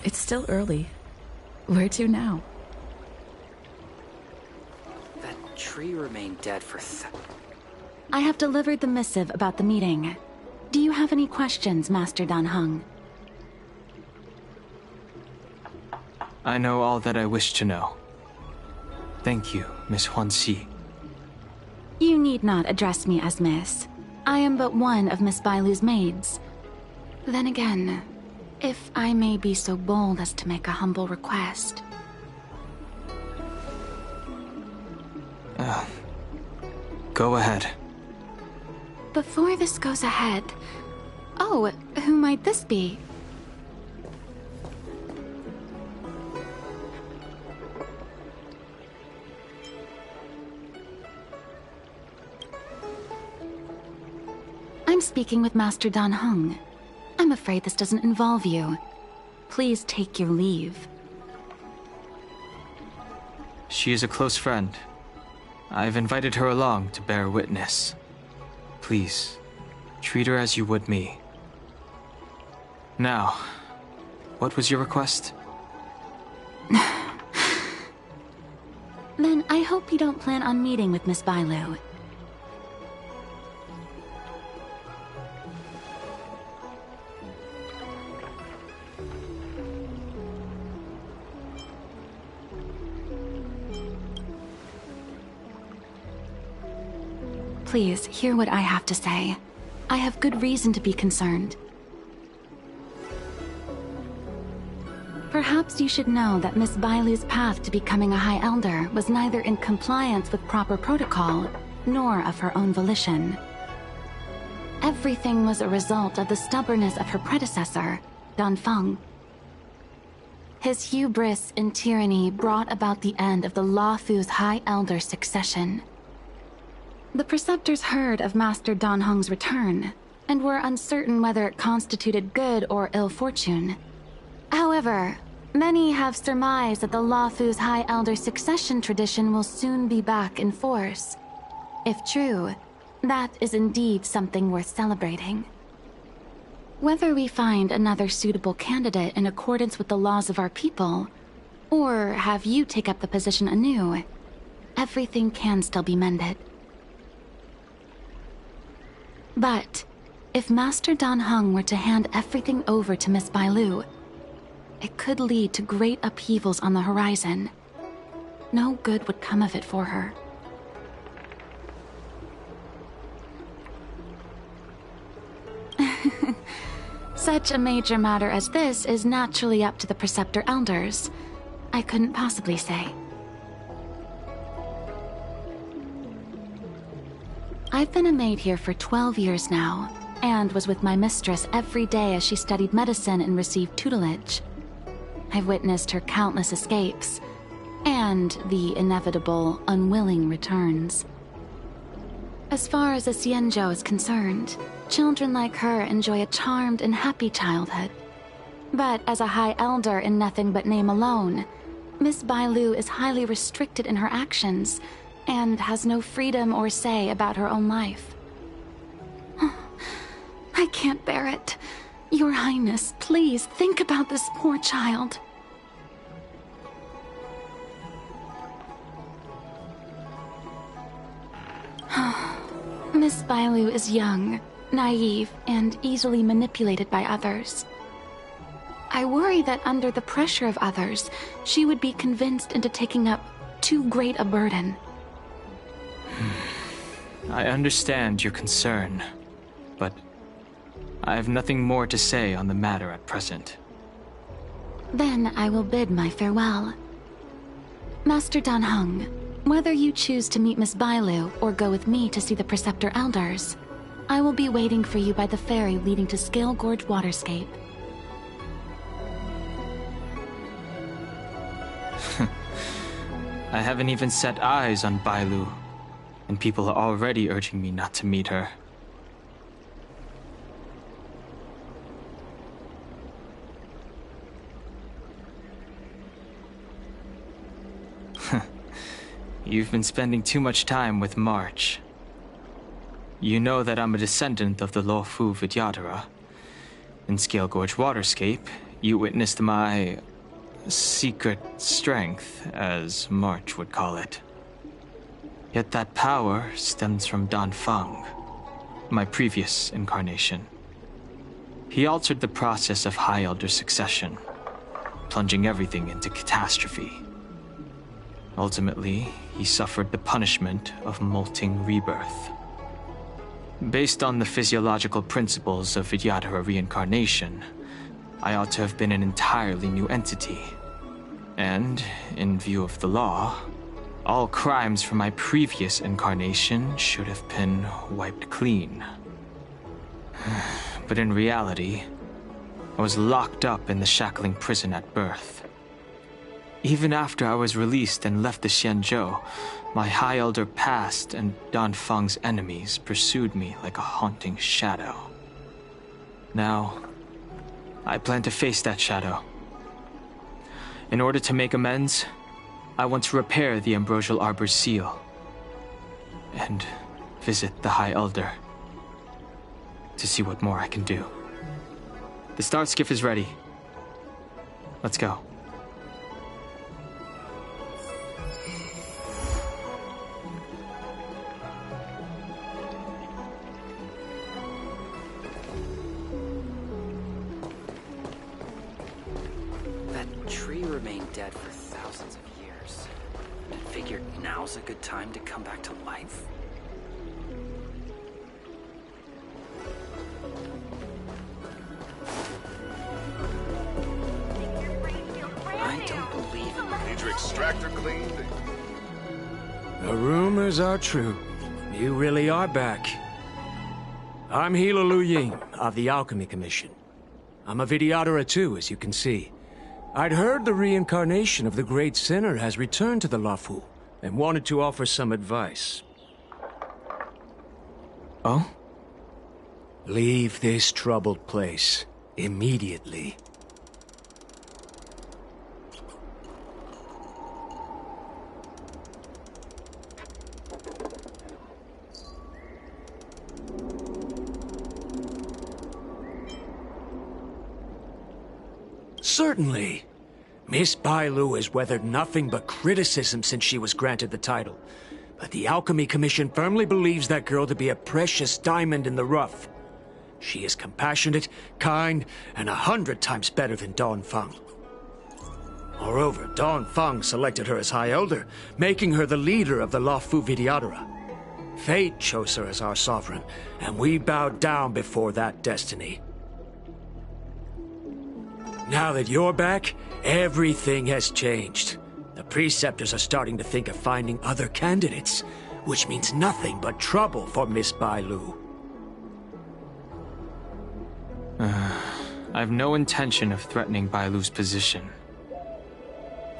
It's still early. Where to now? That tree remained dead for I have delivered the missive about the meeting. Do you have any questions, Master Dan Heng? I know all that I wish to know. Thank you, Miss Huanxi. You need not address me as Miss. I am but one of Miss Bailu's maids. Then again, if I may be so bold as to make a humble request. Go ahead. Before this goes ahead... Oh, who might this be? I'm speaking with Master Dan Heng. I'm afraid this doesn't involve you. Please take your leave. She is a close friend. I've invited her along to bear witness. Please, treat her as you would me. Now, what was your request? Then I hope you don't plan on meeting with Miss Bailu. Please, hear what I have to say. I have good reason to be concerned. Perhaps you should know that Miss Bailu's path to becoming a High Elder was neither in compliance with proper protocol, nor of her own volition. Everything was a result of the stubbornness of her predecessor, Dan Feng. His hubris and tyranny brought about the end of the Luofu's High Elder succession. The Preceptors heard of Master Dan Heng's return, and were uncertain whether it constituted good or ill fortune. However, many have surmised that the Luofu's High Elder succession tradition will soon be back in force. If true, that is indeed something worth celebrating. Whether we find another suitable candidate in accordance with the laws of our people, or have you take up the position anew, everything can still be mended. But, if Master Dan Heng were to hand everything over to Miss Bailu, it could lead to great upheavals on the horizon. No good would come of it for her. Such a major matter as this is naturally up to the Preceptor Elders. I couldn't possibly say. I've been a maid here for 12 years now, and was with my mistress every day as she studied medicine and received tutelage. I've witnessed her countless escapes, and the inevitable, unwilling returns. As far as a Xianzhou is concerned, children like her enjoy a charmed and happy childhood. But as a High Elder in nothing but name alone, Miss Bailu is highly restricted in her actions, and has no freedom or say about her own life. I can't bear it. Your Highness, please think about this poor child. Miss Bailu is young, naive, and easily manipulated by others. I worry that under the pressure of others, she would be convinced into taking up too great a burden. I understand your concern, but I have nothing more to say on the matter at present. Then I will bid my farewell. Master Dan Heng, whether you choose to meet Miss Bailu or go with me to see the Preceptor Elders, I will be waiting for you by the ferry leading to Scale Gorge Waterscape. I haven't even set eyes on Bailu, and people are already urging me not to meet her. You've been spending too much time with March. You know that I'm a descendant of the Luofu Vidyadhara. In Scale Gorge Waterscape, you witnessed my secret strength, as March would call it. Yet that power stems from Dan Feng, my previous incarnation. He altered the process of High Elder succession, plunging everything into catastrophe. Ultimately, he suffered the punishment of molting rebirth. Based on the physiological principles of Vidyadhara reincarnation, I ought to have been an entirely new entity. And, in view of the law, all crimes from my previous incarnation should have been wiped clean. But in reality, I was locked up in the shackling prison at birth. Even after I was released and left the Xianzhou, my High Elder past and Dan Feng's enemies pursued me like a haunting shadow. Now, I plan to face that shadow. In order to make amends, I want to repair the Ambrosial Arbor's seal and visit the High Elder to see what more I can do. The star skiff is ready. Let's go. That tree remained dead for thousands of years. And figured now's a good time to come back to life? I don't believe it. Need your extractor cleaned? The rumors are true. You really are back. I'm Hila Lu Ying of the Alchemy Commission. I'm a Vidyadhara too, as you can see. I'd heard the reincarnation of the Great Sinner has returned to the Luofu, and wanted to offer some advice. Oh? Leave this troubled place immediately. Certainly. Miss Bailu has weathered nothing but criticism since she was granted the title. But the Alchemy Commission firmly believes that girl to be a precious diamond in the rough. She is compassionate, kind, and 100 times better than Dan Feng. Moreover, Dan Feng selected her as High Elder, making her the leader of the Luofu Vidyadhara. Fate chose her as our sovereign, and we bowed down before that destiny. Now that you're back, everything has changed. The Preceptors are starting to think of finding other candidates, which means nothing but trouble for Miss Bailu. I have no intention of threatening Bailu's position.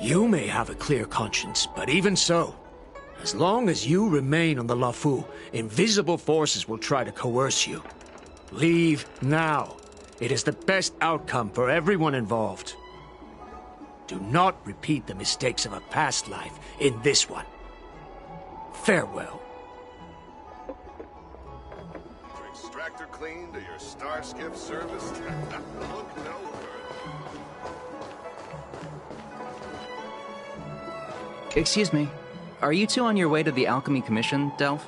You may have a clear conscience, but even so, as long as you remain on the Luofu, invisible forces will try to coerce you. Leave now. It is the best outcome for everyone involved. Do not repeat the mistakes of a past life in this one. Farewell. Your extractor cleaned or your star skiff serviced? Look no further. Excuse me. Are you two on your way to the Alchemy Commission, Delph?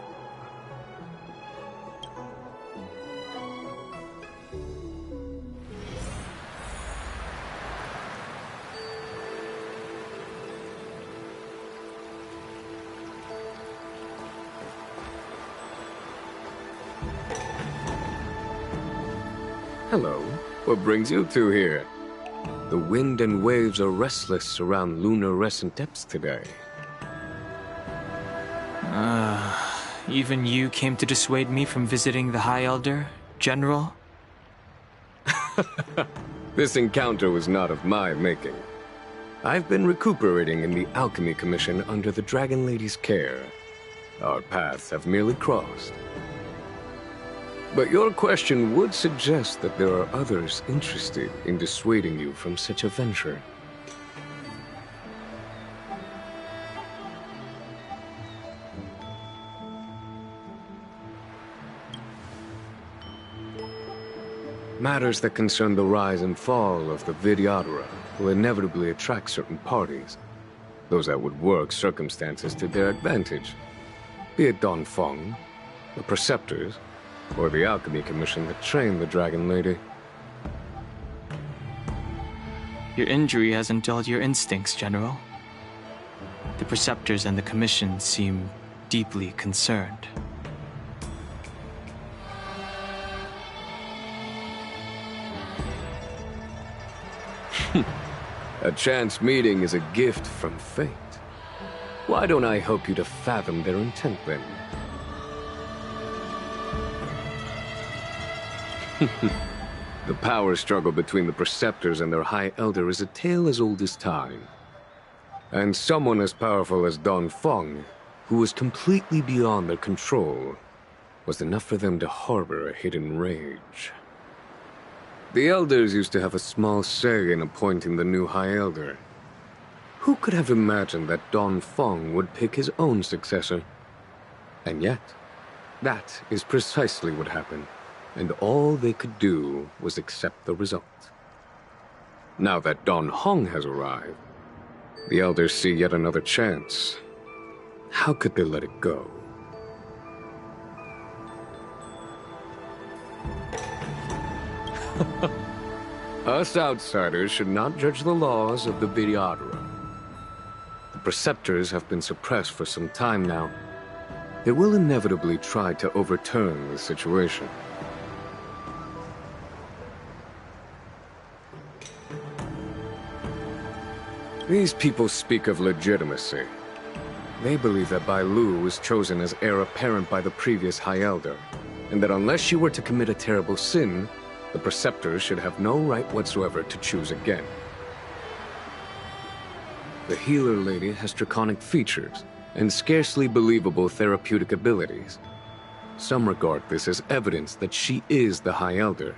Hello. What brings you two here? The wind and waves are restless around lunar-rescent depths today. Even you came to dissuade me from visiting the High Elder, General? This encounter was not of my making. I've been recuperating in the Alchemy Commission under the Dragon Lady's care. Our paths have merely crossed. But your question would suggest that there are others interested in dissuading you from such a venture. Matters that concern the rise and fall of the Vidyadhara will inevitably attract certain parties. Those that would work circumstances to their advantage. Be it Don Feng, the Preceptors, or the Alchemy Commission that trained the Dragon Lady. Your injury hasn't dulled your instincts, General. The Preceptors and the Commission seem deeply concerned. A chance meeting is a gift from fate. Why don't I help you to fathom their intent then? The power struggle between the Preceptors and their High Elder is a tale as old as time. And someone as powerful as Don Feng, who was completely beyond their control, was enough for them to harbor a hidden rage. The Elders used to have a small say in appointing the new High Elder. Who could have imagined that Don Feng would pick his own successor? And yet, that is precisely what happened, and all they could do was accept the result. Now that Don Hong has arrived, the Elders see yet another chance. How could they let it go? Us outsiders should not judge the laws of the Vidyadhara. The Preceptors have been suppressed for some time now. They will inevitably try to overturn the situation. These people speak of legitimacy. They believe that Bai Lu was chosen as heir apparent by the previous High Elder, and that unless she were to commit a terrible sin, the Preceptors should have no right whatsoever to choose again. The Healer Lady has draconic features and scarcely believable therapeutic abilities. Some regard this as evidence that she is the High Elder,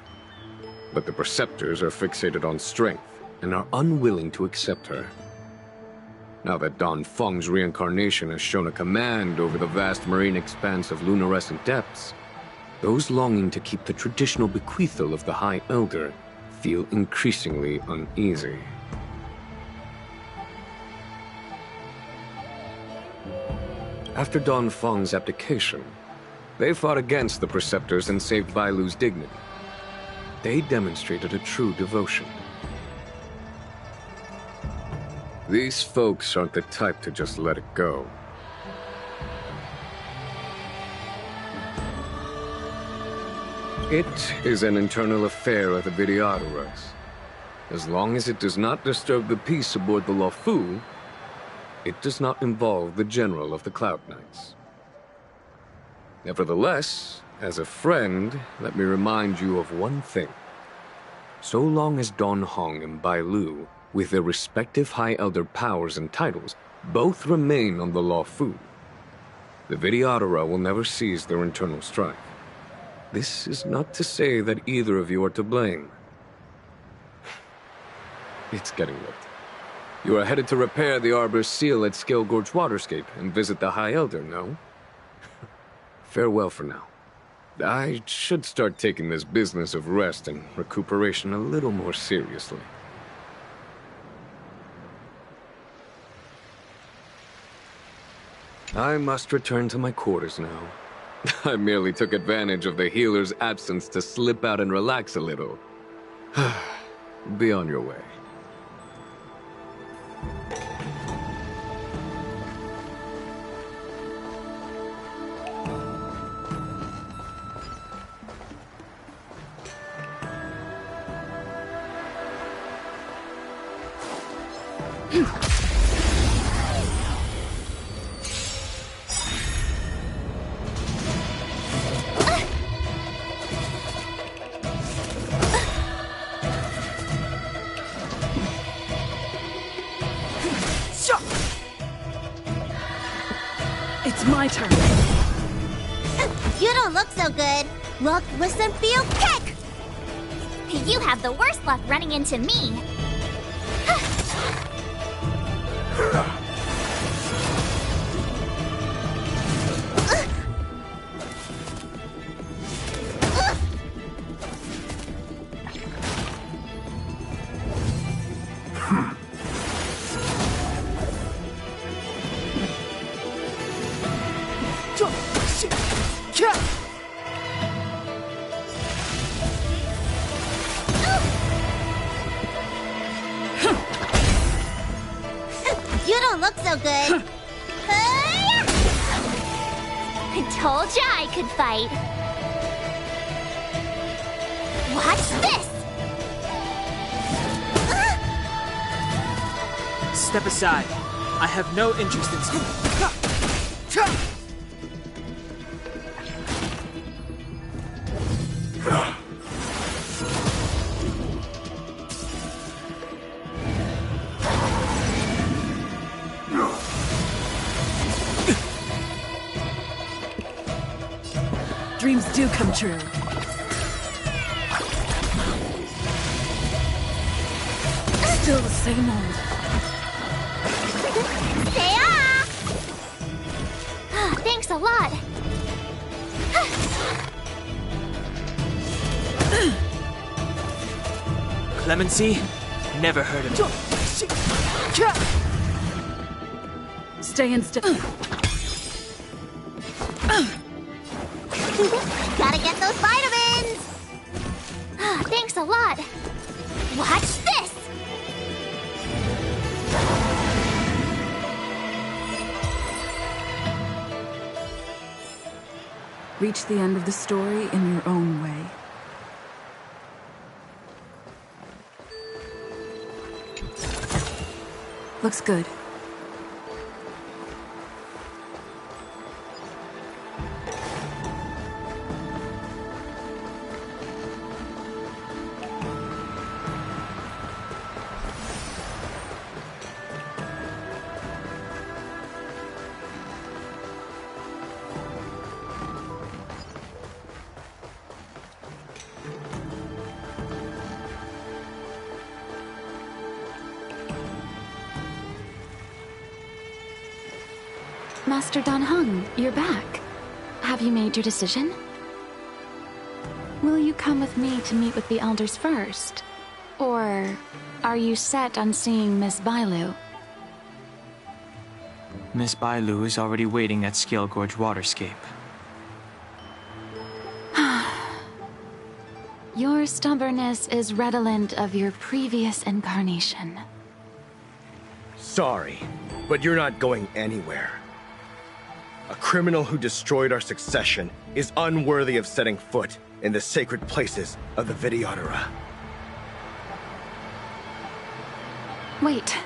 but the Preceptors are fixated on strength and are unwilling to accept her. Now that Don Feng's reincarnation has shown a command over the vast marine expanse of luminescent depths, those longing to keep the traditional bequeathal of the High Elder feel increasingly uneasy. After Don Feng's abdication, they fought against the Preceptors and saved Bai Lu's dignity. They demonstrated a true devotion. These folks aren't the type to just let it go. It is an internal affair of the Vidyadharas. As long as it does not disturb the peace aboard the Luofu, it does not involve the General of the Cloud Knights. Nevertheless, as a friend, let me remind you of one thing. So long as Don Hong and Bai Lu, with their respective High Elder powers and titles, both remain on the Luofu, the Vidyadhara will never cease their internal strife. This is not to say that either of you are to blame. It's getting late. You are headed to repair the Arbor's seal at Scale Gorge Waterscape and visit the High Elder, no? Farewell for now. I should start taking this business of rest and recuperation a little more seriously. I must return to my quarters now. I merely took advantage of the healer's absence to slip out and relax a little. Be on your way. It's my turn. You don't look so good. Look, listen, feel, kick! You have the worst luck running into me. don't look so good. I told ya I could fight. Watch this! Step aside. I have no interest in... Dreams do come true. Still the same old. Thanks a lot. Clemency? Never heard of it. Stay in still. Gotta get those vitamins! Thanks a lot. Watch this! Reach the end of the story in your own way. Looks good. Master Dan Heng, you're back. Have you made your decision? Will you come with me to meet with the elders first? Or are you set on seeing Miss Bailu? Miss Bailu is already waiting at Scale Gorge Waterscape. Your stubbornness is redolent of your previous incarnation. Sorry, but you're not going anywhere. A criminal who destroyed our succession is unworthy of setting foot in the sacred places of the Videodara. Wait.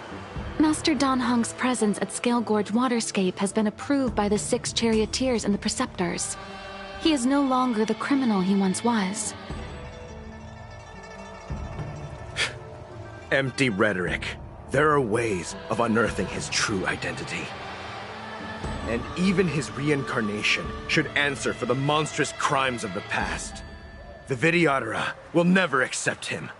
Master Dan Heng's presence at Scale Gorge Waterscape has been approved by the 6 charioteers and the preceptors. He is no longer the criminal he once was. Empty rhetoric. There are ways of unearthing his true identity. And even his reincarnation should answer for the monstrous crimes of the past. The Videodara will never accept him.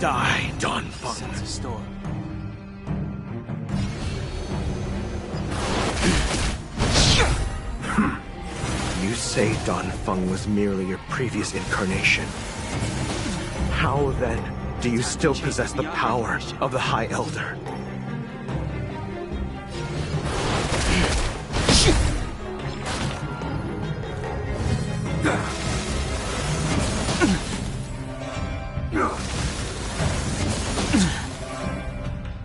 Die, Dan Feng. Sense a storm. You say Dan Feng was merely your previous incarnation. How, then, do you still possess the power of the High Elder?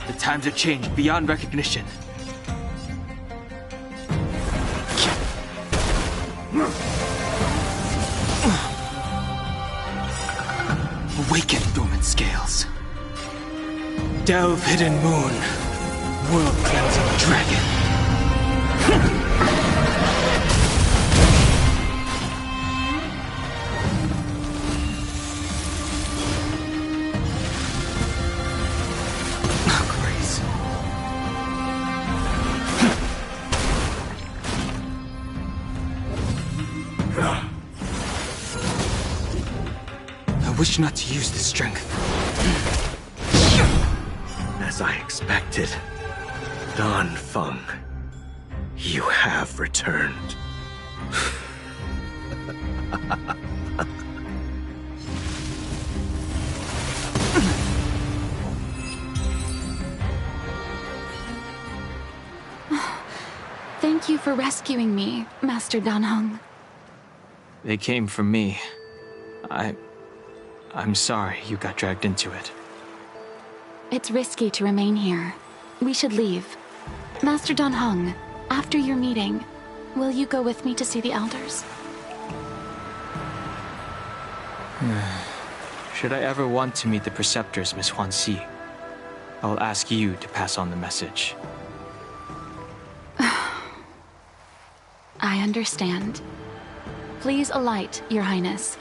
The times have changed beyond recognition. Awaken, dormant scales. Delve, hidden moon. World cleansing dragon. Grace. I wish not to use this strength. As I expected, Dan Feng, you have returned. Thank you for rescuing me, Master Dan Heng. They came for me. I'm sorry you got dragged into it. It's risky to remain here. We should leave. Master Dan Heng, after your meeting, will you go with me to see the elders? Should I ever want to meet the preceptors, Miss Huanxi, I will ask you to pass on the message. I understand. Please alight, Your Highness.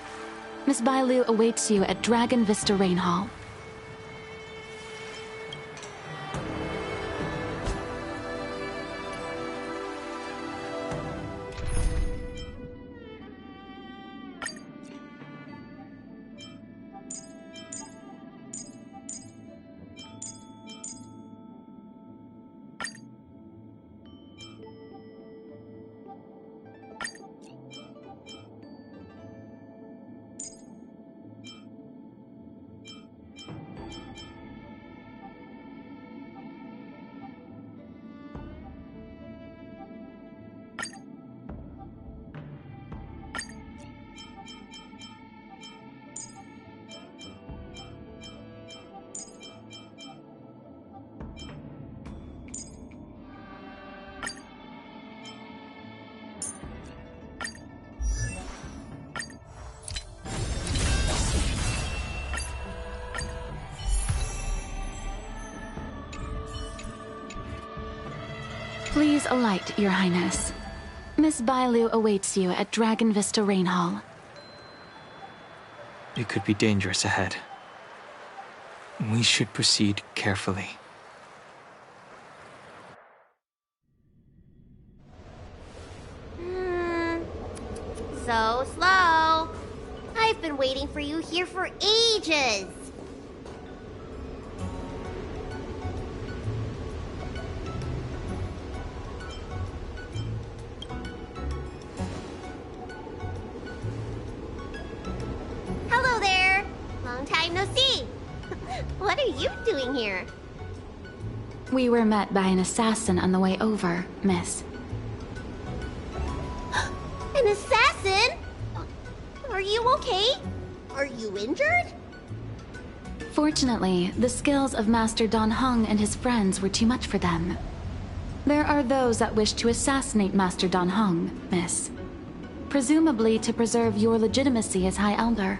Miss Bailu awaits you at Dragon Vista Rain Hall. Please alight, Your Highness. Miss Bailu awaits you at Dragon Vista Rain Hall. It could be dangerous ahead. We should proceed carefully. So slow. I've been waiting for you here for ages. Hello there. Long time no see. What are you doing here? We were met by an assassin on the way over, miss. An assassin? Are you okay? Are you injured? Fortunately, the skills of Master Dan Heng and his friends were too much for them. There are those that wish to assassinate Master Dan Heng, miss. Presumably to preserve your legitimacy as High Elder.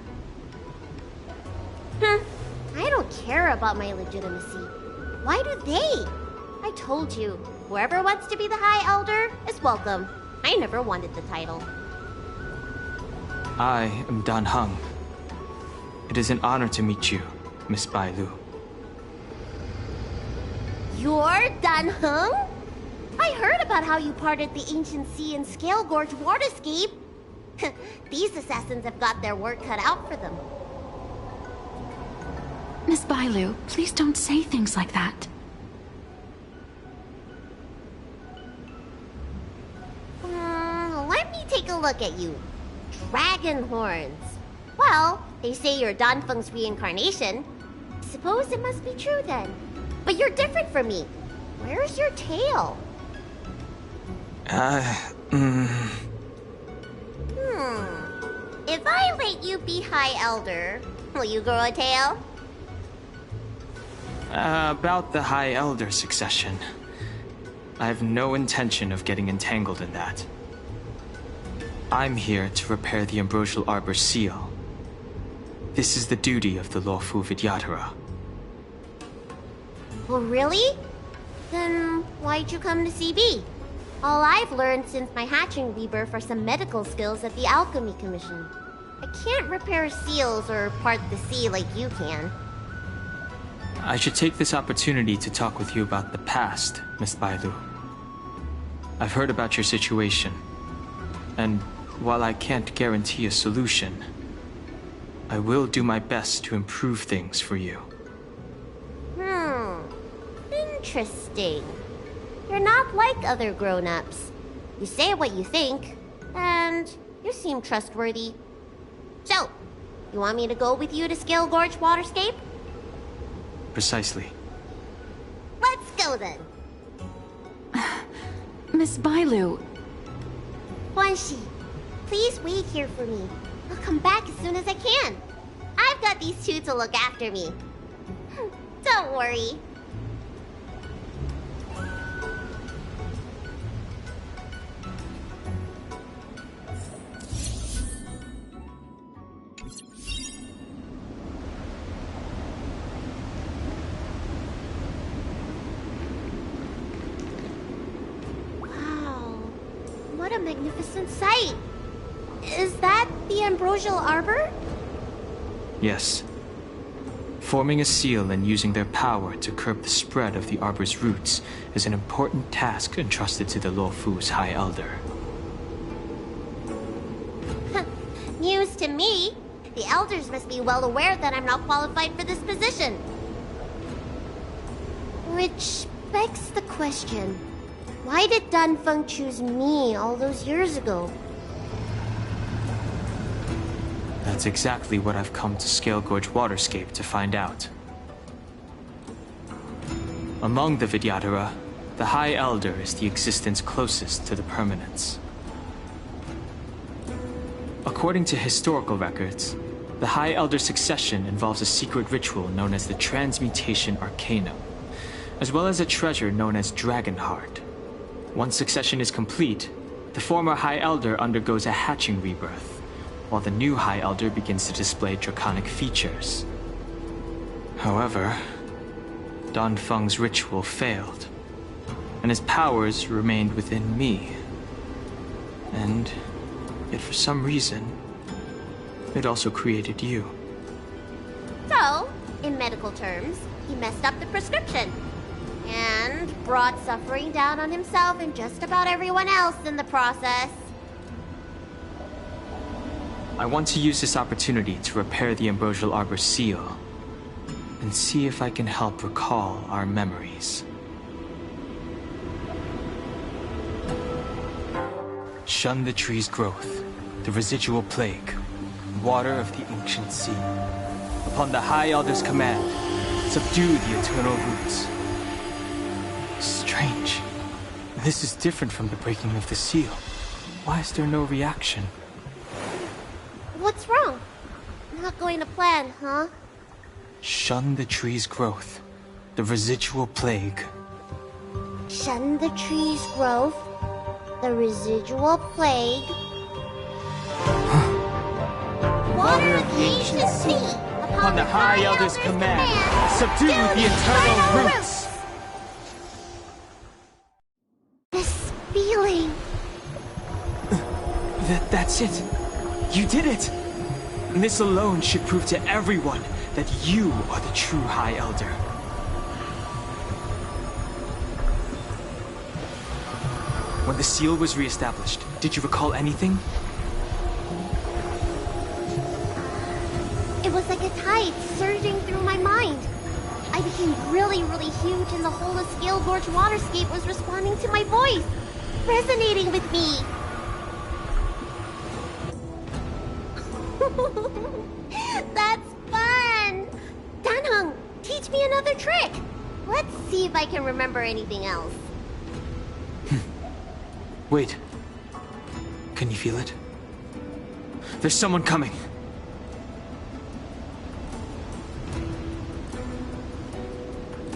I don't care about my legitimacy. Why do they? I told you, whoever wants to be the High Elder is welcome. I never wanted the title. I am Dan Heng. It is an honor to meet you, Miss Bailu. You're Dan Heng? I heard about how you parted the ancient sea and Scale Gorge waterscape. These assassins have got their work cut out for them. Miss Bailu, please don't say things like that. Let me take a look at you. Dragon horns. Well, they say you're Dan Feng's reincarnation. Suppose it must be true then. But you're different from me. Where's your tail? If I let you be High Elder, will you grow a tail? About the High Elder succession. I have no intention of getting entangled in that. I'm here to repair the Ambrosial Arbor's seal. This is the duty of the lawful Vidyadhara. Oh, really? Then why'd you come to CB? All I've learned since my hatching rebirth are some medical skills at the Alchemy Commission. I can't repair seals or part the sea like you can. I should take this opportunity to talk with you about the past, Miss Bailu. I've heard about your situation, and while I can't guarantee a solution, I will do my best to improve things for you. Interesting. You're not like other grown-ups. You say what you think, and you seem trustworthy. So, you want me to go with you to Scale Gorge Waterscape? Precisely. Let's go then. Miss Bailu. Huanxi, Please wait here for me. I'll come back as soon as I can. I've got these two to look after me. Don't worry. Wow. What a magnificent sight. Is that the Ambrosial Arbor? Yes. Forming a seal and using their power to curb the spread of the Arbor's roots is an important task entrusted to the Luofu's High Elder. News to me. The Elders must be well aware that I'm not qualified for this position. Which begs the question, why did Danfeng choose me all those years ago? That's exactly what I've come to Scale Gorge Waterscape to find out. Among the Vidyadhara, the High Elder is the existence closest to the permanence. According to historical records, the High Elder succession involves a secret ritual known as the Transmutation Arcanum, as well as a treasure known as Dragon Heart. Once succession is complete, the former High Elder undergoes a hatching rebirth, while the new High Elder begins to display draconic features. However, Danfeng's ritual failed, and his powers remained within me. And yet for some reason, it also created you. So, in medical terms, he messed up the prescription. And brought suffering down on himself and just about everyone else in the process. I want to use this opportunity to repair the Ambrosial Arbor seal, and see if I can help recall our memories. Shun the tree's growth, the residual plague, water of the ancient sea. Upon the High Elder's command, subdue the eternal roots. Strange. This is different from the breaking of the seal. Why is there no reaction? What's wrong? Not going to plan, huh? Shun the tree's growth, the residual plague. Shun the tree's growth, the residual plague. Water of the ancient sea, upon the High Elder's command, subdue the eternal roots. This feeling. That's it. You did it! And this alone should prove to everyone that you are the true High Elder. When the seal was reestablished, did you recall anything? It was like a tide surging through my mind. I became really, really huge and the whole of Scale Gorge Waterscape was responding to my voice, resonating with me. That's fun! Danheng, teach me another trick! Let's see if I can remember anything else. Wait. Can you feel it? There's someone coming.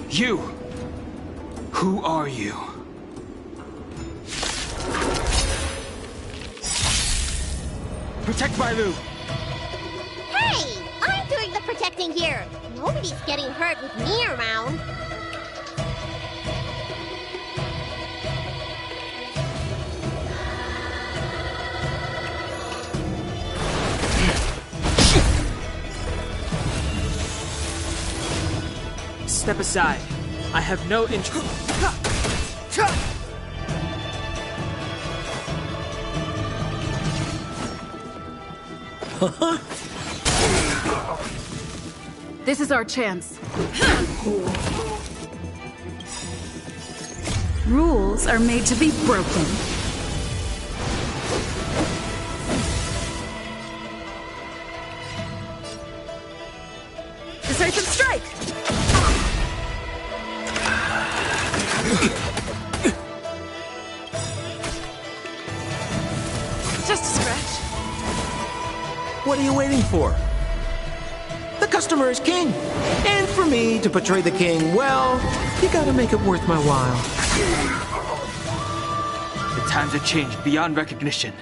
You! Who are you? Protect Bailu! Hey! I'm doing the protecting here! Nobody's getting hurt with me around. Step aside. I have no interest. This is our chance. Rules are made to be broken. Decisive strike! Just a scratch. What are you waiting for? The customer is king. And for me to portray the king, well, you gotta make it worth my while. The times have changed beyond recognition.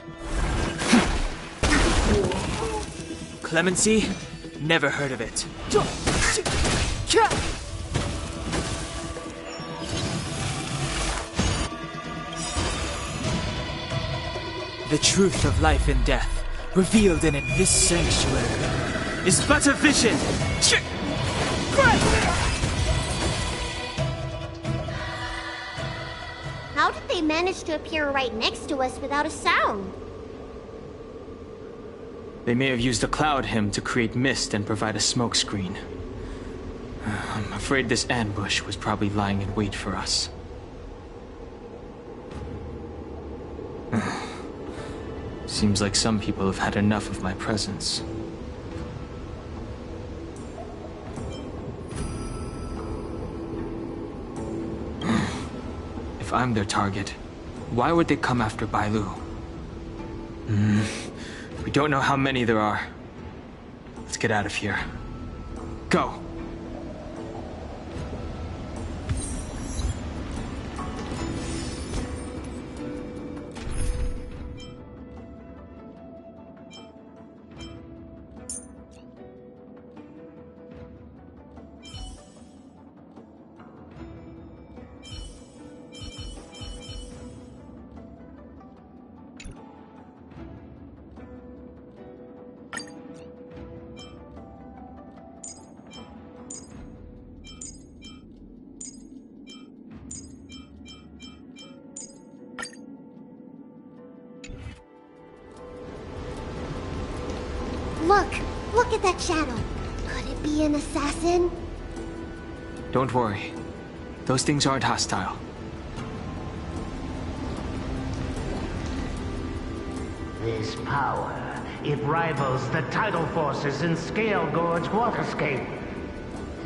Clemency? Never heard of it. The truth of life and death, revealed in this sanctuary, is but a vision. How did they manage to appear right next to us without a sound? They may have used a cloud hymn to create mist and provide a smokescreen. I'm afraid this ambush was probably lying in wait for us. Seems like some people have had enough of my presence. If I'm their target, why would they come after Bailu? We don't know how many there are. Let's get out of here. Go! Look at that shadow. Could it be an assassin? Don't worry. Those things aren't hostile. This power, it rivals the tidal forces in Scale Gorge Waterscape.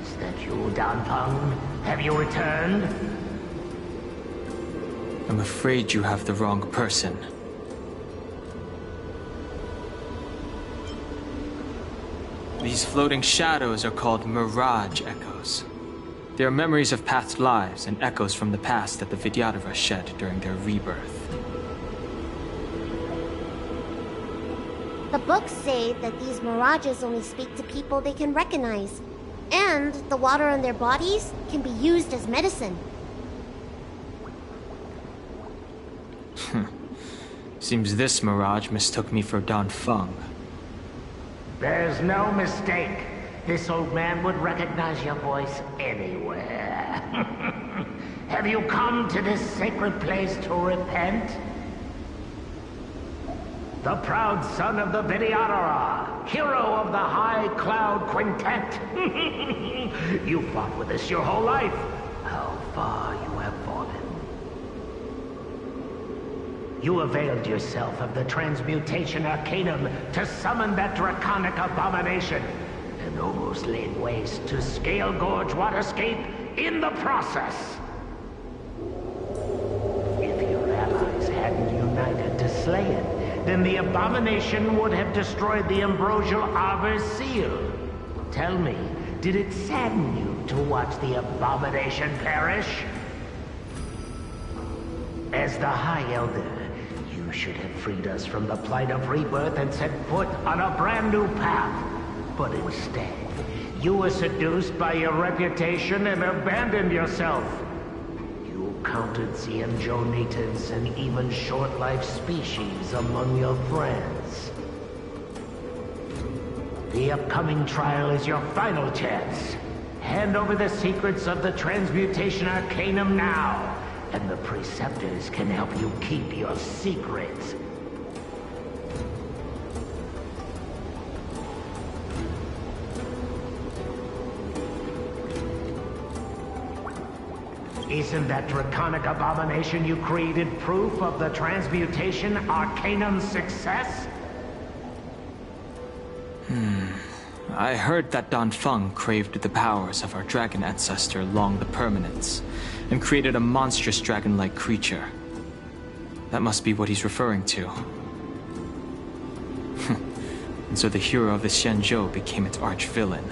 Is that you, Danfeng? Have you returned? I'm afraid you have the wrong person. These floating shadows are called Mirage Echoes. They are memories of past lives and echoes from the past that the Vidyadhara shed during their rebirth. The books say that these mirages only speak to people they can recognize. And the water on their bodies can be used as medicine. Seems this mirage mistook me for Danfeng. There's no mistake. This old man would recognize your voice anywhere. Have you come to this sacred place to repent? The proud son of the Vidyadhara, hero of the High Cloud Quintet. You fought with us your whole life. How far you have fallen. You availed yourself of the Transmutation Arcanum to summon that draconic abomination, and almost laid waste to Scale Gorge Waterscape in the process. If your allies hadn't united to slay it, then the abomination would have destroyed the Ambrosial Arbor's seal. Tell me, did it sadden you to watch the abomination perish? As the High Elder, you should have freed us from the plight of rebirth and set foot on a brand new path. But instead, you were seduced by your reputation and abandoned yourself. You counted Xianzhou natives and even short-life species among your friends. The upcoming trial is your final chance. Hand over the secrets of the Transmutation Arcanum now, and the Preceptors can help you keep your secrets. Isn't that draconic abomination you created proof of the Transmutation Arcanum's success? I heard that Danfeng craved the powers of our dragon ancestor Long the Permanence, and created a monstrous dragon-like creature. That must be what he's referring to. and so the hero of the Xianzhou became its arch-villain.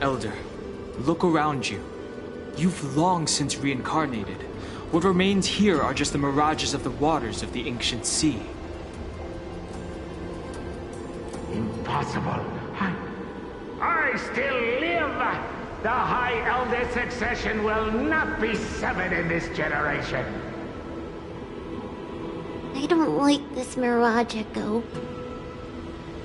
Elder, look around you. You've long since reincarnated. What remains here are just the mirages of the waters of the ancient sea. Impossible. I still live! The High Elder succession will not be severed in this generation. I don't like this Mirage Echo.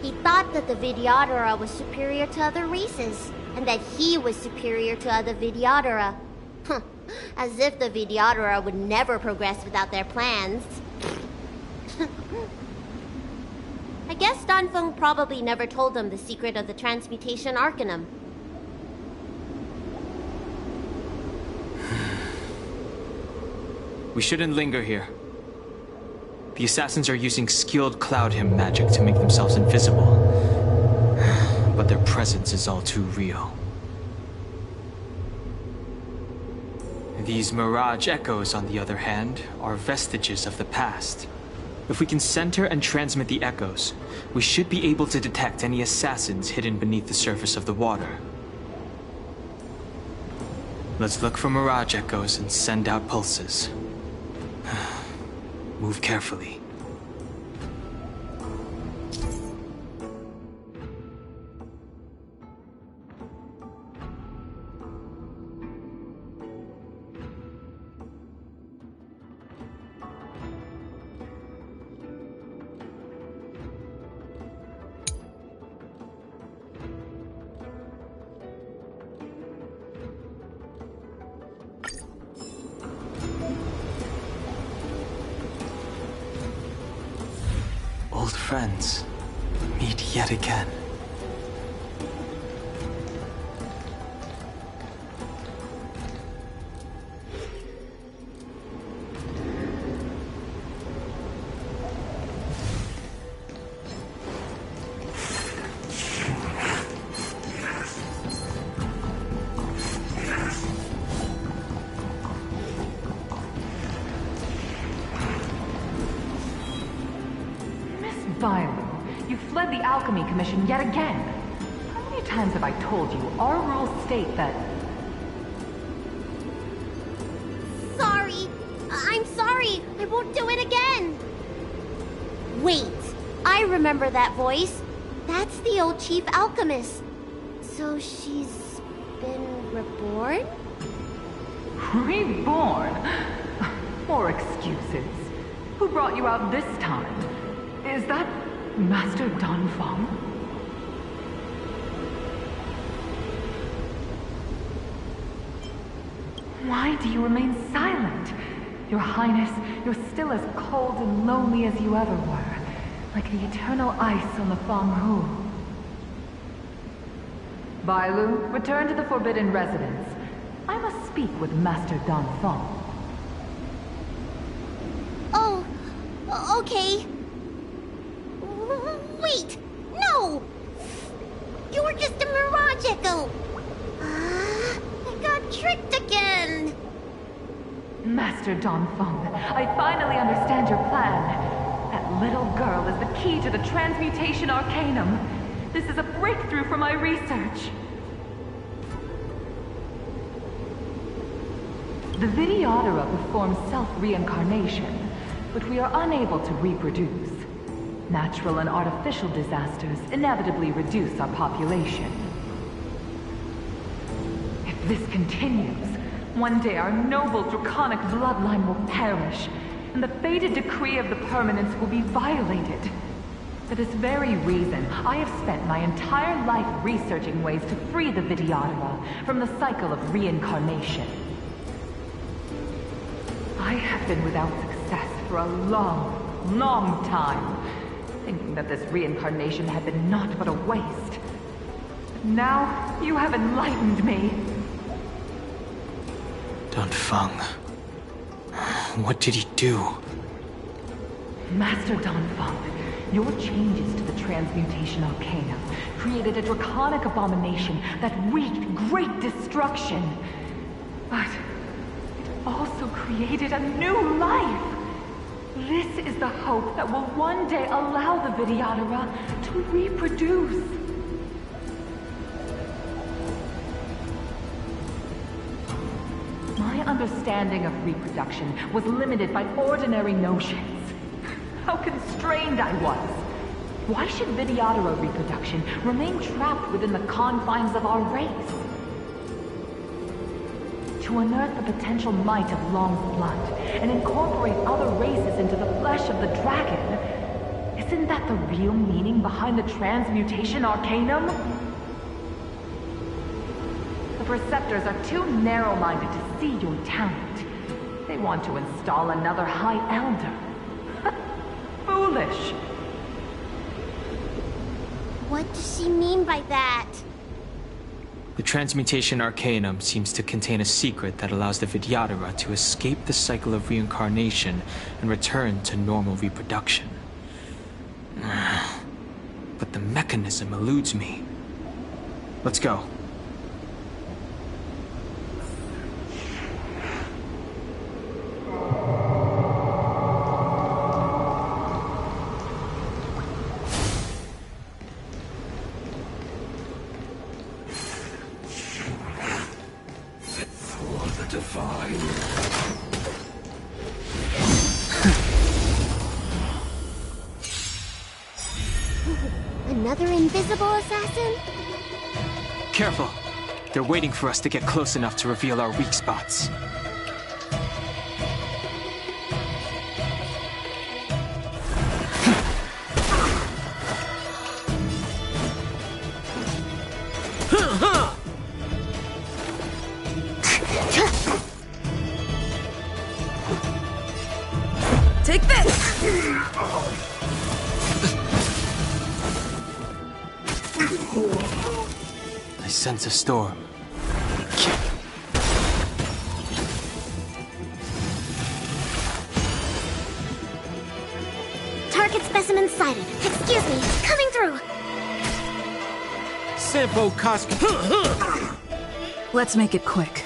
He thought that the Vidyadhara was superior to other races, and that he was superior to other Vidyadhara. As if the Vidyadhara would never progress without their plans. I guess Danfeng probably never told them the secret of the transmutation arcanum. We shouldn't linger here. The assassins are using skilled cloud hymn magic to make themselves invisible. But their presence is all too real. These mirage echoes, on the other hand, are vestiges of the past. If we can center and transmit the echoes, we should be able to detect any assassins hidden beneath the surface of the water. Let's look for mirage echoes and send out pulses. Move carefully. Old friends, meet yet again. You fled the Alchemy Commission yet again. How many times have I told you, our rules state that... Sorry! I'm sorry! I won't do it again! Wait! I remember that voice. That's the old Chief Alchemist. So she's been reborn? Reborn? More excuses. Who brought you out this time? Is that Master Danfeng? Why do you remain silent? Your Highness, you're still as cold and lonely as you ever were, like the eternal ice on the Fanghu. Bailu, return to the Forbidden Residence. I must speak with Master Danfeng. Oh, okay. Wait! No! You were just a Mirage Echo! I got tricked again! Master Danfeng, I finally understand your plan. That little girl is the key to the transmutation arcanum. This is a breakthrough for my research. The Vidyadhara perform self-reincarnation, but we are unable to reproduce. Natural and artificial disasters inevitably reduce our population. If this continues, one day our noble draconic bloodline will perish, and the fated decree of the permanence will be violated. For this very reason, I have spent my entire life researching ways to free the Vidyadhara from the cycle of reincarnation. I have been without success for a long, long time, thinking that this reincarnation had been naught but a waste. But now, you have enlightened me. Danfeng. What did he do? Master Danfeng, your changes to the transmutation arcana created a draconic abomination that wreaked great destruction. But it also created a new life. This is the hope that will one day allow the Vidyadhara to reproduce. My understanding of reproduction was limited by ordinary notions. How constrained I was. Why should Vidyadhara reproduction remain trapped within the confines of our race? To unearth the potential might of Long's blood and incorporate other races into the flesh of the dragon, isn't that the real meaning behind the transmutation arcanum? The Preceptors are too narrow-minded to see your talent. They want to install another High Elder. Foolish. What does she mean by that? The Transmutation Arcanum seems to contain a secret that allows the Vidyadhara to escape the cycle of reincarnation and return to normal reproduction. But the mechanism eludes me. Let's go. Another invisible assassin? Careful. They're waiting for us to get close enough to reveal our weak spots. Take this! I sense a storm. Target specimen sighted. Excuse me, coming through. Sampo Koski. Let's make it quick.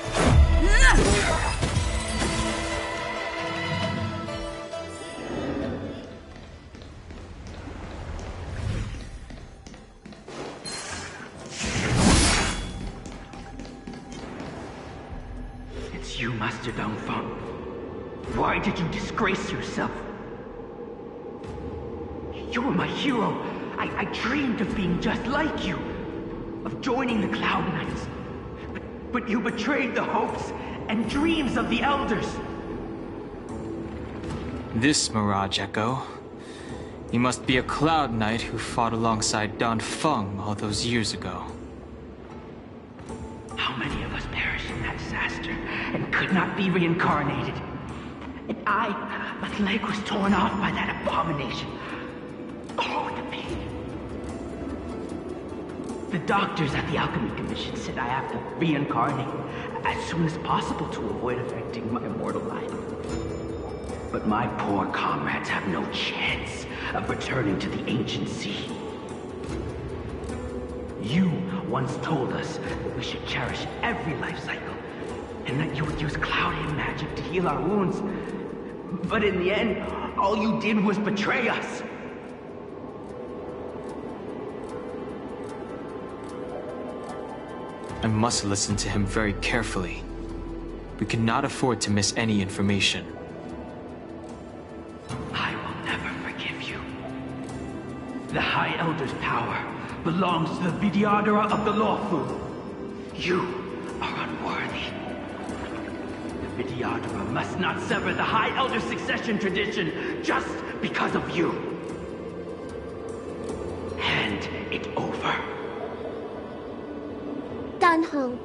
It's you, Master Dongfeng. Why did you disgrace yourself? You were my hero. I dreamed of being just like you. Of joining the Cloud Knights. But you betrayed the hopes and dreams of the Elders. This Mirage Echo. He must be a Cloud Knight who fought alongside Dongfeng all those years ago. How many of us perished in that disaster and could not be reincarnated? And my leg was torn off by that abomination. Oh, the pain. The doctors at the Alchemy Commission said I have to reincarnate as soon as possible to avoid affecting my immortal life. But my poor comrades have no chance of returning to the ancient sea. You once told us that we should cherish every life cycle, and that you would use cloudy magic to heal our wounds. But in the end, all you did was betray us. I must listen to him very carefully. We cannot afford to miss any information. I will never forgive you. The High Elder's power belongs to the Vidyadhara of the Lawful. You are unworthy. The Vidyadhara must not sever the High Elder succession tradition just because of you. Hand it over. Dunhong,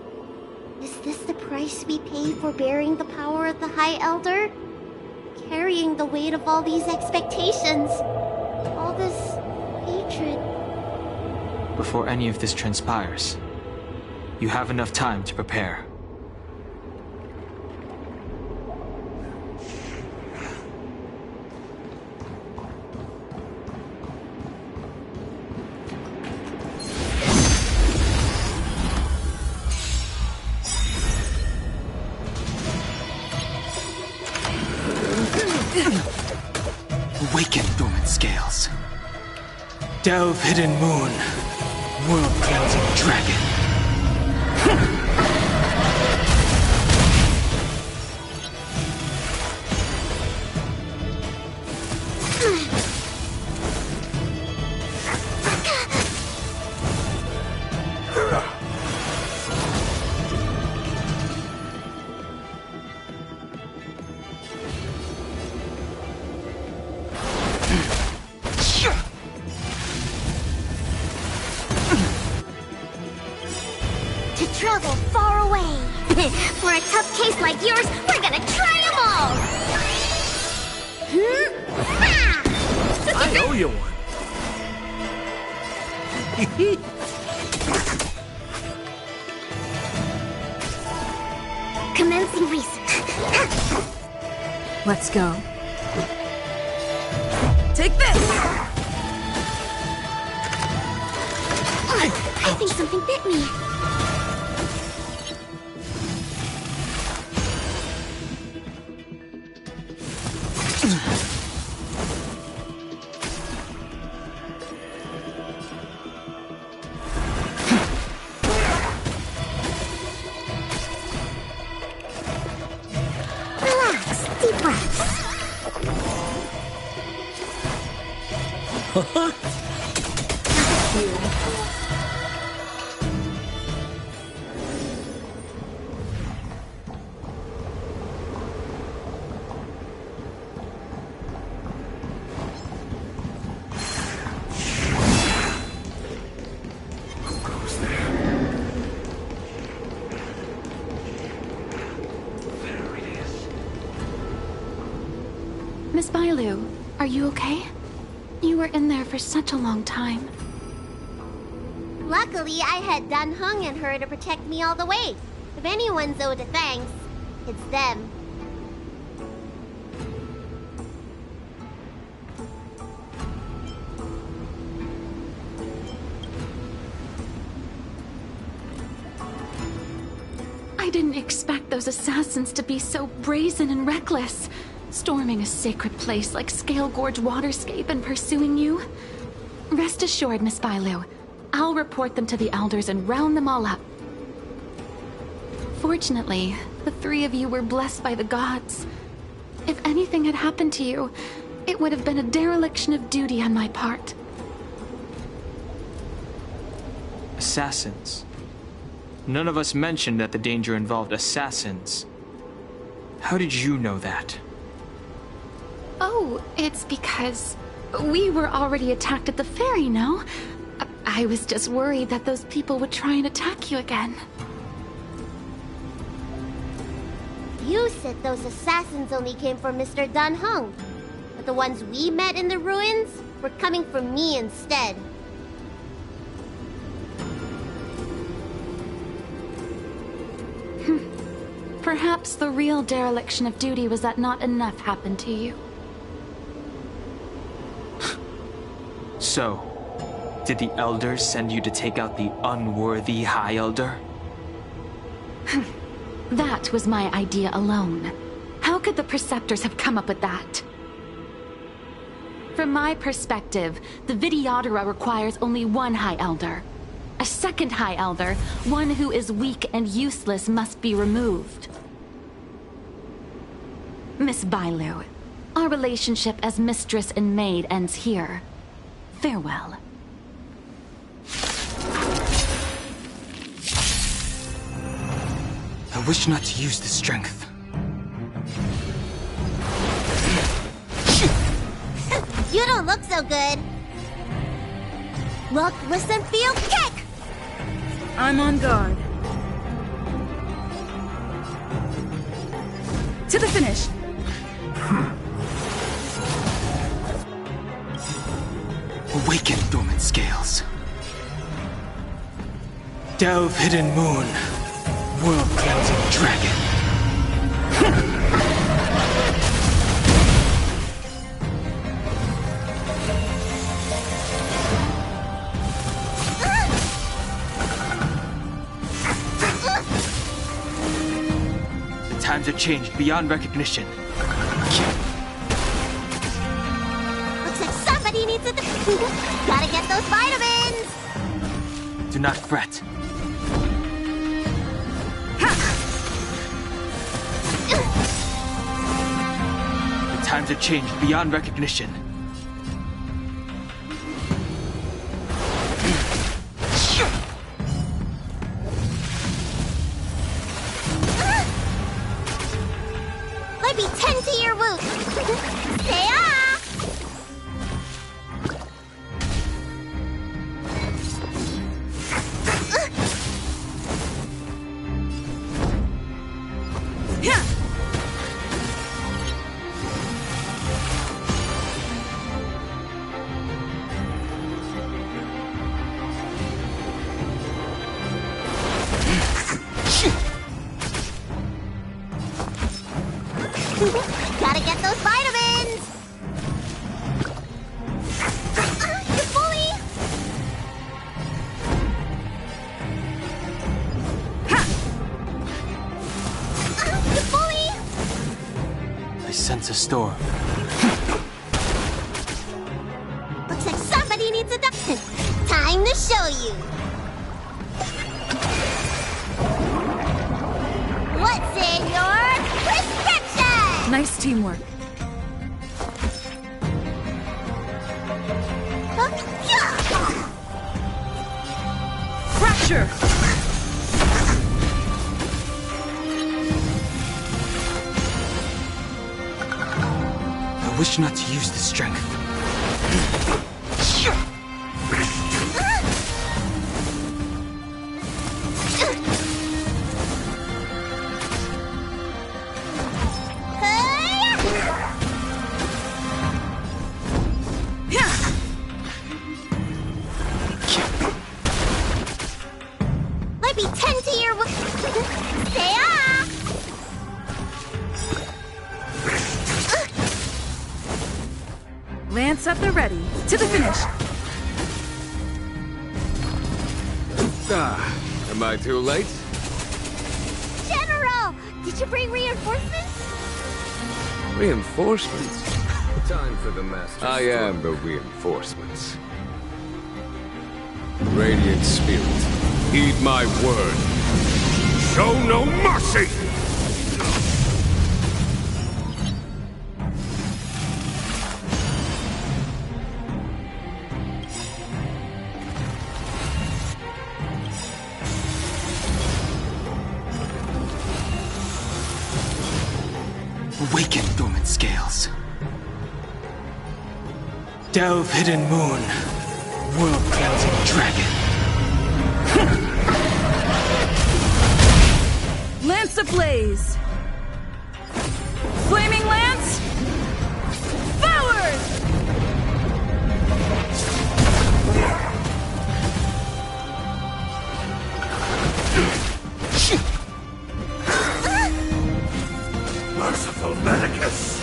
is this the price we pay for bearing the power of the High Elder? Carrying the weight of all these expectations. All this hatred. Before any of this transpires, you have enough time to prepare. Awaken, dormant scales. Delve, hidden moon. World-cleansing dragon. Travel far away. For a tough case like yours, we're gonna try them all! I owe you one. Commencing research. Let's go. Take this! I think something bit me. Miss Bailu, are you okay? You were in there for such a long time. Luckily, I had Dan Heng and her to protect me all the way. If anyone's owed a thanks, it's them. I didn't expect those assassins to be so brazen and reckless. Storming a sacred place like Scale Gorge Waterscape and pursuing you. Rest assured, Miss Bailu, I'll report them to the elders and round them all up. Fortunately, the three of you were blessed by the gods. If anything had happened to you, it would have been a dereliction of duty on my part. Assassins. None of us mentioned that the danger involved assassins. How did you know that? Oh, it's because we were already attacked at the ferry, no? I was just worried that those people would try and attack you again. You said those assassins only came from Mr. Dan Heng, but the ones we met in the ruins were coming from me instead. Perhaps the real dereliction of duty was that not enough happened to you. So, did the elders send you to take out the unworthy High Elder? That was my idea alone. How could the Preceptors have come up with that? From my perspective, the Videodora requires only one High Elder. A second High Elder, one who is weak and useless, must be removed. Miss Bailu, our relationship as mistress and maid ends here. Farewell. I wish not to use the strength. You don't look so good. Look, listen, feel, kick! I'm on guard. To the finish! Awaken, dormant scales. Delve, hidden moon. World-cleansing dragon. The times have changed beyond recognition. somebody needs a... Gotta get those vitamins! Do not fret. The times have changed beyond recognition. Let me tend to your wounds. Stay off! Gotta get those vitamins! You bully! You bully! I sense a storm. Looks like somebody needs a doctor. Time to show you. What's in your prescription? Nice teamwork. Fracture! I wish not to use the strength. Let me tend to your... Stay off! Lance at the ready. To the finish. Am I too late? General! Did you bring reinforcements? Reinforcements? Time for the master. I am the reinforcements. Radiant Spirit, heed my word. Show no mercy! Awaken, dormant scales. Delve, hidden moon. World-cleansing dragon. Lance ablaze! Flaming lance! Forward! Merciful Medicus!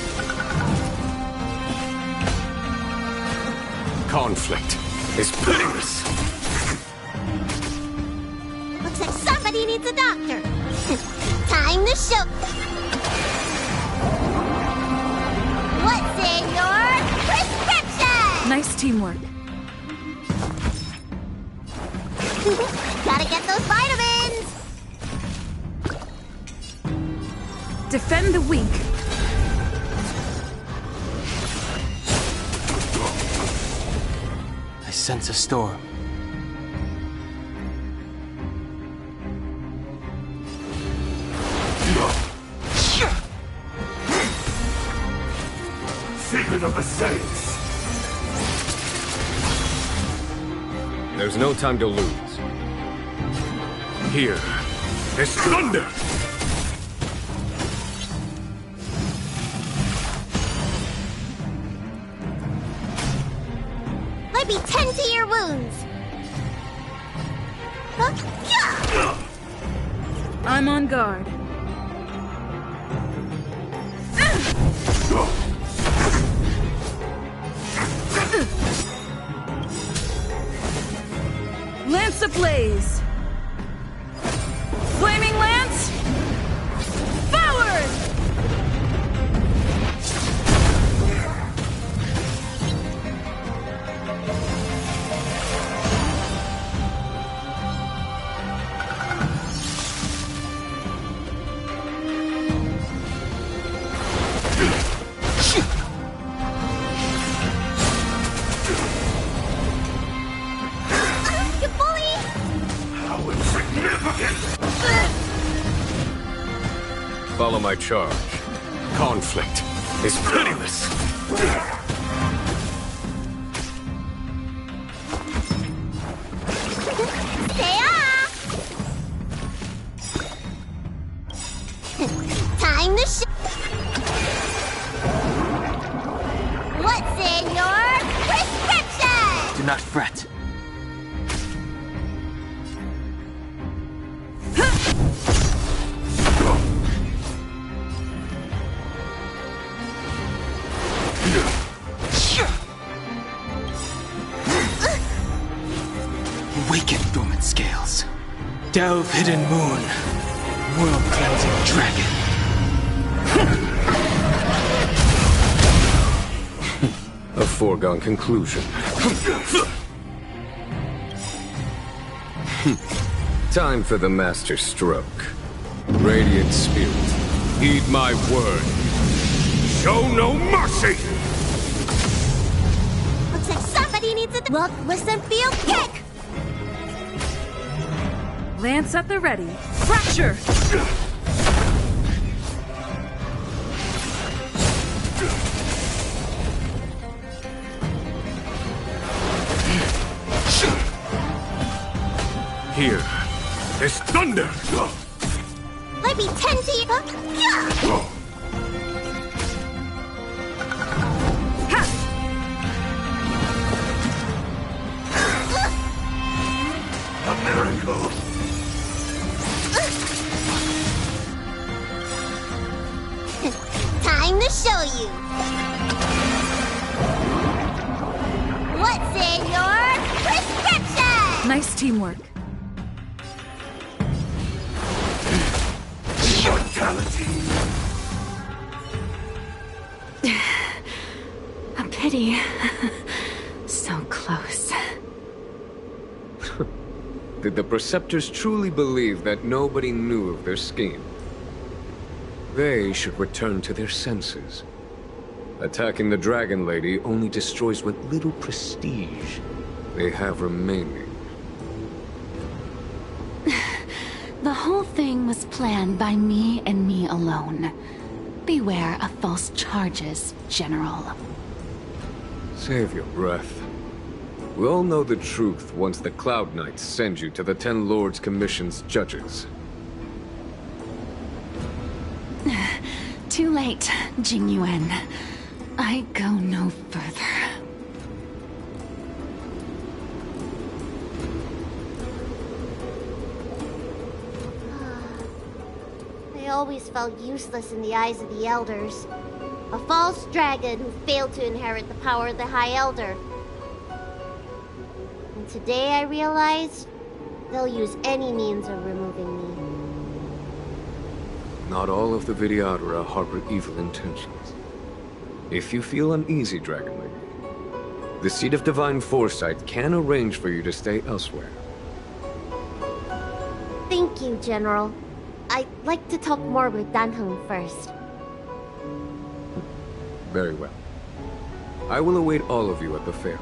Conflict is pitiless. Looks like somebody needs a doctor. Time to show... What's in your prescription? Nice teamwork. Gotta get those vitamins! Defend the weak. I sense a storm. Secret of the Saints! There's no time to lose. Here is thunder! Let me tend to your wounds. I'm on guard. Lance ablaze! Flaming lance! Forward! Follow my charge. Conflict is pitiless. Time to What's in your prescription? Do not fret. Awaken, dormant scales. Delve, hidden moon. World-cleansing dragon. A foregone conclusion. Time for the master stroke. Radiant spirit, heed my word. Show no mercy! Looks like somebody needs a look, listen, feel, kick! Lance at the ready. Fracture! Here is thunder! Let me tend to you. A miracle. Time to show you. What's in your prescription? Nice teamwork. Mortality. A pity. So close. Did the Preceptors truly believe that nobody knew of their scheme? They should return to their senses. Attacking the Dragon Lady only destroys what little prestige they have remaining. The whole thing was planned by me and me alone. Beware of false charges, General. Save your breath. We all know the truth once the Cloud Knights send you to the Ten Lords Commission's judges. Too late, Jing Yuan. I go no further. I always felt useless in the eyes of the Elders. A false dragon who failed to inherit the power of the High Elder. And today I realized they'll use any means of removing me. Not all of the Vidyadhara harbor evil intentions. If you feel uneasy, Dragon Lady, the Seat of Divine Foresight can arrange for you to stay elsewhere. Thank you, General. I'd like to talk more with Dan Heng first. Very well. I will await all of you at the fair.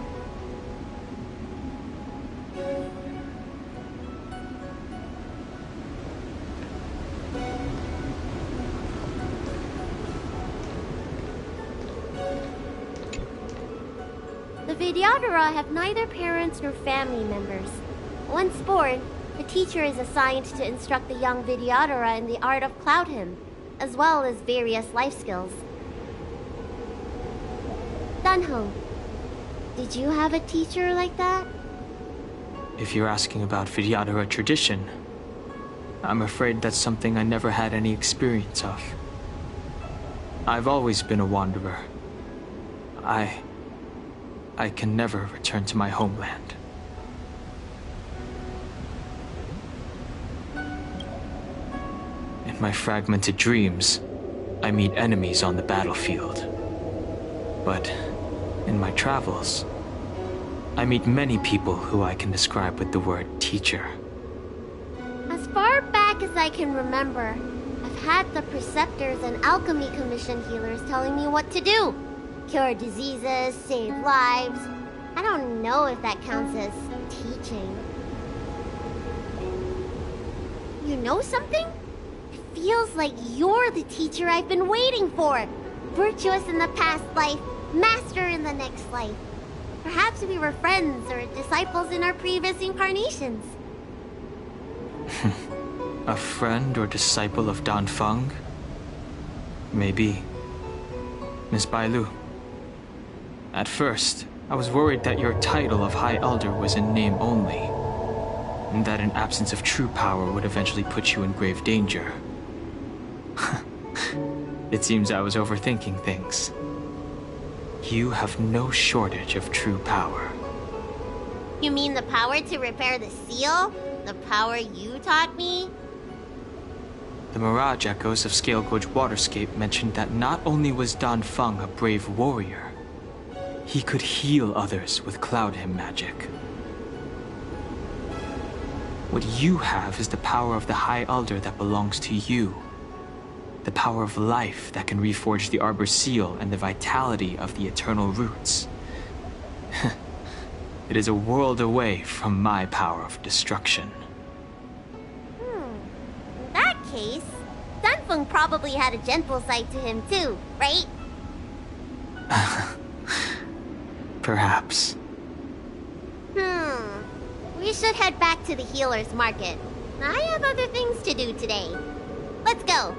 The Vidyadhara have neither parents nor family members. Once born, the teacher is assigned to instruct the young Vidyadhara in the art of Cloud Hymn, as well as various life skills. Dunho, did you have a teacher like that? If you're asking about Vidyadhara tradition, I'm afraid that's something I never had any experience of. I've always been a wanderer. I can never return to my homeland. In my fragmented dreams, I meet enemies on the battlefield. But in my travels, I meet many people who I can describe with the word teacher. As far back as I can remember, I've had the Preceptors and Alchemy Commission healers telling me what to do. Cure diseases, save lives. I don't know if that counts as teaching. You know something? I feels like you're the teacher I've been waiting for. Virtuous in the past life, master in the next life. Perhaps we were friends or disciples in our previous incarnations. A friend or disciple of Danfeng? Maybe. Miss Bailu. At first, I was worried that your title of High Elder was in name only, and that an absence of true power would eventually put you in grave danger. It seems I was overthinking things. You have no shortage of true power. You mean the power to repair the seal? The power you taught me? The Mirage Echoes of Scale Gorge Waterscape mentioned that not only was Danfeng a brave warrior, he could heal others with Cloud Hymn magic. What you have is the power of the High Elder that belongs to you. The power of life that can reforge the Arbor Seal and the vitality of the Eternal Roots. It is a world away from my power of destruction. In that case, Danfeng probably had a gentle side to him too, right? Perhaps. We should head back to the healer's market. I have other things to do today. Let's go.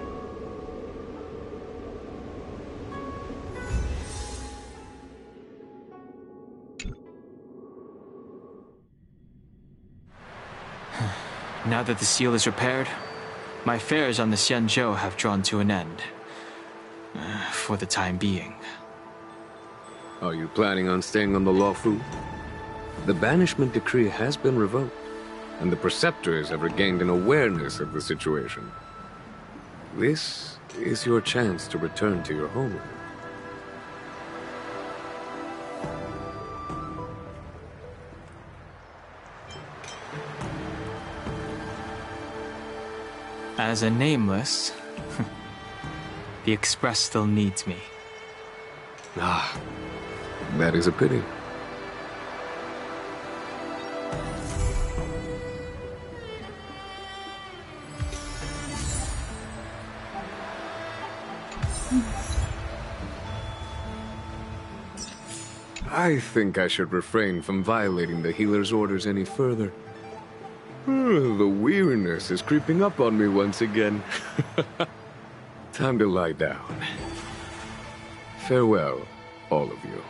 Now that the seal is repaired, my affairs on the Xianzhou have drawn to an end. For the time being. Are you planning on staying on the Luofu? The banishment decree has been revoked, and the preceptors have regained an awareness of the situation. This is your chance to return to your homeland. As a nameless, the Express still needs me. Ah, that is a pity. I think I should refrain from violating the healer's orders any further. The weariness is creeping up on me once again. Time to lie down. Farewell, all of you.